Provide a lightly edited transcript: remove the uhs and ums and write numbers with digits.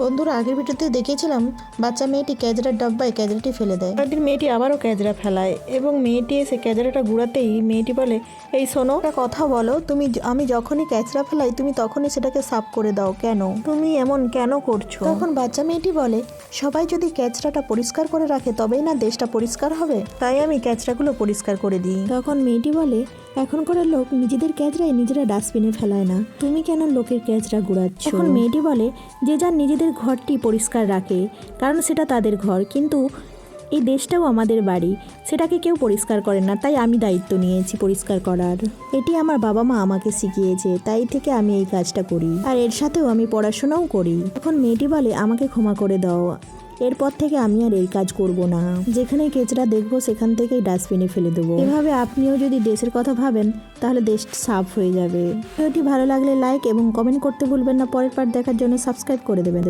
বন্ধুরা, আগের ভিডিওতে দেখিয়েছিলাম বাচ্চা মেয়েটি ক্যাজরার ডাব্বায় ক্যাজরাটি ফেলে দেয়। একদিন মেয়েটি আবারও ক্যাজরা ফেলায় এবং মেয়েটি এসে ক্যাজরাটা গুড়াতেই মেয়েটি বলে, এই শোনো, একটা কথা বলো, আমি যখনই ক্যাচরা ফেলাই তুমি তখনই সেটাকে সাফ করে দাও কেন? তুমি এমন কেন করছো? তখন বাচ্চা মেয়েটি বলে, সবাই যদি ক্যাচরাটা পরিষ্কার করে রাখে তবেই না দেশটা পরিষ্কার হবে, তাই আমি ক্যাচরাগুলো পরিষ্কার করে দিই। তখন মেয়েটি বলে, এখনকার লোক নিজেদের ক্যাচরাই নিজেরা ডাস্টবিনে ফেলায় না, তুমি কেন লোকের ক্যাচরা গুড়াচ্ছ? তখন মেয়েটি বলে, যে যার নিজেদের ঘরটি পরিষ্কার রাখে, কারণ সেটা তাদের ঘর, কিন্তু এই দেশটাও আমাদের বাড়ি, সেটাকে কেউ পরিষ্কার করে না, তাই আমি দায়িত্ব নিয়েছি পরিষ্কার করার। এটি আমার বাবা মা আমাকে শিখিয়েছে, তাই থেকে আমি এই কাজটা করি, আর এর সাথেও আমি পড়াশোনাও করি। তখন মেয়েটি বলে, আমাকে ক্ষমা করে দাও, এরপর থেকে আমি আর এই কাজ করব না, যেখানে কেচরা দেখবো সেখান থেকেই ডাস্টবিনে ফেলে দেবো। এভাবে আপনিও যদি দেশের কথা ভাবেন তাহলে দেশ সাফ হয়ে যাবে। ভিডিওটি ভালো লাগলে লাইক এবং কমেন্ট করতে ভুলবেন না। পরের পার্ট দেখার জন্য সাবস্ক্রাইব করে দেবেন।